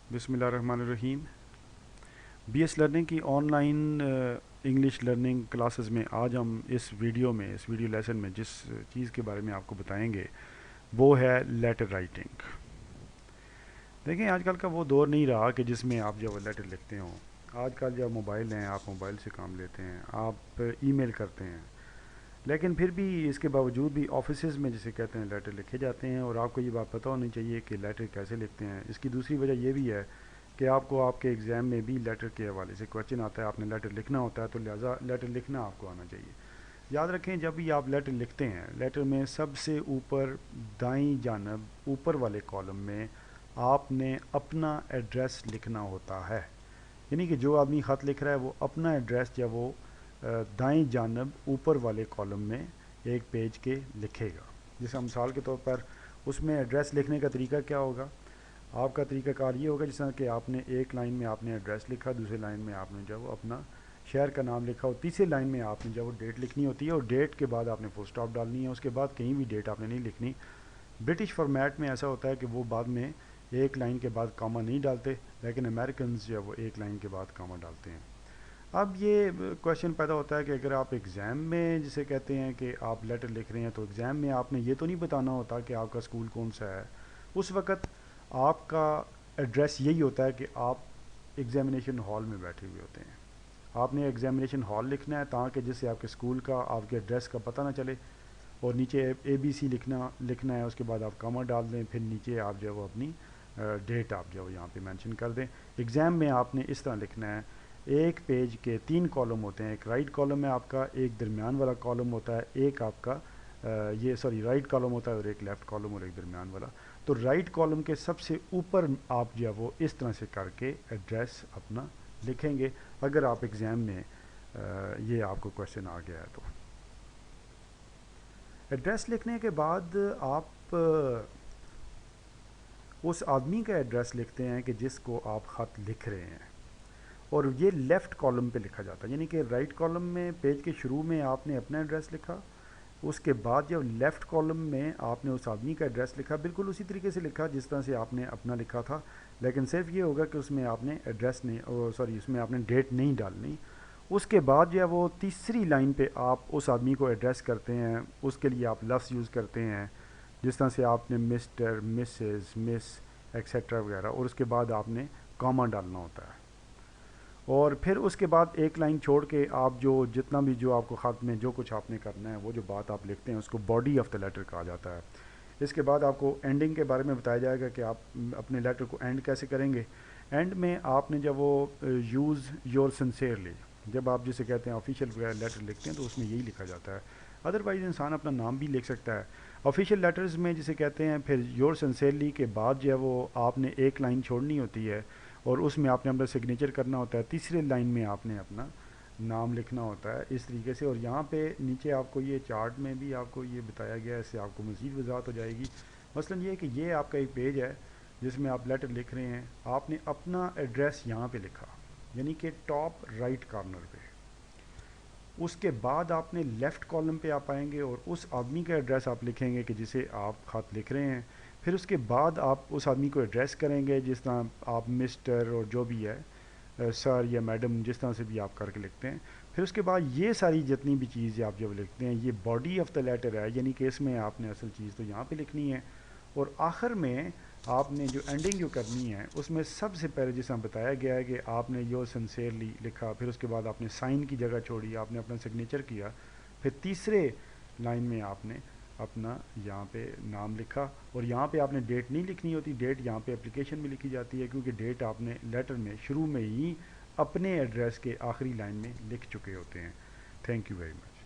बिस्मिल्लाहिर्रहमानिर्रहीम। BS learning की online English learning classes में आज हम इस वीडियो लेसन में जिस चीज़ के बारे में आपको बताएंगे वो है लेटर राइटिंग। देखें, आजकल का वो दौर नहीं रहा कि जिसमें आप जब लेटर लिखते हो। आजकल जब मोबाइल हैं, आप मोबाइल से काम लेते हैं, आप ईमेल करते हैं, लेकिन फिर भी इसके बावजूद भी ऑफिसेज़ में जिसे कहते हैं लेटर लिखे जाते हैं। और आपको ये बात पता होनी चाहिए कि लेटर कैसे लिखते हैं। इसकी दूसरी वजह ये भी है कि आपको आपके एग्ज़ाम में भी लेटर के हवाले से क्वेश्चन आता है, आपने लेटर लिखना होता है, तो लिहाजा लेटर लिखना आपको आना चाहिए। याद रखें, जब भी आप लेटर लिखते हैं, लेटर में सबसे ऊपर दाईं जानब ऊपर वाले कॉलम में आपने अपना एड्रेस लिखना होता है। यानी कि जो आदमी ख़त लिख रहा है वो अपना एड्रेस या वो दाईं जानब ऊपर वाले कॉलम में एक पेज के लिखेगा। जैसे मिसाल के तौर पर उसमें एड्रेस लिखने का तरीका क्या होगा। आपका तरीक़ाकार ये होगा जिस तरह कि आपने एक लाइन में आपने एड्रेस लिखा, दूसरी लाइन में आपने जब वो अपना शहर का नाम लिखा, और तीसरी लाइन में आपने जब वो डेट लिखनी होती है, और डेट के बाद आपने फुल स्टॉप डालनी है। उसके बाद कहीं भी डेट आपने नहीं लिखनी। ब्रिटिश फॉर्मेट में ऐसा होता है कि वो बाद में एक लाइन के बाद कामा नहीं डालते, लेकिन अमेरिकन जो है वो एक लाइन के बाद कामा डालते हैं। अब ये क्वेश्चन पैदा होता है कि अगर आप एग्ज़ाम में जिसे कहते हैं कि आप लेटर लिख रहे हैं, तो एग्ज़ाम में आपने ये तो नहीं बताना होता कि आपका स्कूल कौन सा है। उस वक़्त आपका एड्रेस यही होता है कि आप एग्ज़ामिनेशन हॉल में बैठे हुए होते हैं। आपने एग्ज़ामिनेशन हॉल लिखना है ताकि जिससे आपके स्कूल का, आपके एड्रेस का पता ना चले। और नीचे ABC लिखना है, उसके बाद आप कॉमा डाल दें, फिर नीचे आप जो है वो अपनी डेट आप जो है यहाँ पे मेंशन कर दें। एग्ज़ाम में आपने इस तरह लिखना है। एक पेज के 3 कॉलम होते हैं। एक राइट कॉलम है आपका, एक दरमियान वाला कॉलम होता है, एक आपका राइट कॉलम होता है, और एक लेफ़्ट कॉलम और एक दरमियान वाला। तो राइट कॉलम के सबसे ऊपर आप जो है वो इस तरह से करके एड्रेस अपना लिखेंगे, अगर आप एग्ज़ाम में ये आपको क्वेश्चन आ गया है तो। एड्रेस लिखने के बाद आप उस आदमी का एड्रेस लिखते हैं कि जिसको आप ख़त लिख रहे हैं, और ये लेफ़्ट कॉलम पे लिखा जाता है। यानी कि राइट कॉलम में पेज के शुरू में आपने अपना एड्रेस लिखा, उसके बाद जब लेफ़्ट कॉलम में आपने उस आदमी का एड्रेस लिखा, बिल्कुल उसी तरीके से लिखा जिस तरह से आपने अपना लिखा था, लेकिन सिर्फ ये होगा कि उसमें आपने एड्रेस नहीं, उसमें आपने डेट नहीं डालनी। उसके बाद जो है वो तीसरी लाइन पे आप उस आदमी को एड्रेस करते हैं, उसके लिए आप लफ्ज़ यूज़ करते हैं जिस तरह से आपने मिस्टर, मिसेस, मिस एक्सेट्रा वगैरह, और उसके बाद आपने कॉमा डालना होता है। और फिर उसके बाद एक लाइन छोड़ के आप जो जितना भी जो आपको ख़त में जो कुछ आपने करना है, वो जो बात आप लिखते हैं उसको बॉडी ऑफ़ द लेटर कहा जाता है। इसके बाद आपको एंडिंग के बारे में बताया जाएगा कि आप अपने लेटर को एंड कैसे करेंगे। एंड में आपने जब वो यूज़ योर सिंसेरली, जब आप जिसे कहते हैं ऑफिशियल लेटर लिखते हैं, तो उसमें यही लिखा जाता है। अदरवाइज़ इंसान अपना नाम भी लिख सकता है। ऑफिशियल लेटर्स में जिसे कहते हैं, फिर योर सिंसेरली के बाद जो है वो आपने एक लाइन छोड़नी होती है, और उसमें आपने अपना सिग्नेचर करना होता है। तीसरे लाइन में आपने अपना नाम लिखना होता है इस तरीके से। और यहाँ पे नीचे आपको ये चार्ट में भी आपको ये बताया गया है, इससे आपको मज़ीद वजाहत हो जाएगी। मसलन ये है कि ये आपका एक पेज है जिसमें आप लेटर लिख रहे हैं, आपने अपना एड्रेस यहाँ पे लिखा, यानी कि टॉप राइट कॉर्नर पे। उसके बाद आपने लेफ़्ट कॉलम पे आप आएंगे और उस आदमी का एड्रेस आप लिखेंगे कि जिसे आप ख़त लिख रहे हैं। फिर उसके बाद आप उस आदमी को एड्रेस करेंगे जिस तरह आप मिस्टर और जो भी है, सर या मैडम, जिस तरह से भी आप करके लिखते हैं। फिर उसके बाद ये सारी जितनी भी चीज़ें आप जब लिखते हैं, ये बॉडी ऑफ़ द लेटर है, यानी कि इसमें आपने असल चीज़ तो यहाँ पे लिखनी है। और आखिर में आपने जो एंडिंग जो करनी है, उसमें सबसे पहले जिस तरह बताया गया है कि आपने योर सिंसेरली लिखा, फिर उसके बाद आपने साइन की जगह छोड़ी, आपने अपना सिग्नेचर किया, फिर तीसरे लाइन में आपने अपना यहाँ पे नाम लिखा। और यहाँ पे आपने डेट नहीं लिखनी होती, डेट यहाँ पे एप्लीकेशन में लिखी जाती है, क्योंकि डेट आपने लेटर में शुरू में ही अपने एड्रेस के आखिरी लाइन में लिख चुके होते हैं। Thank you very much.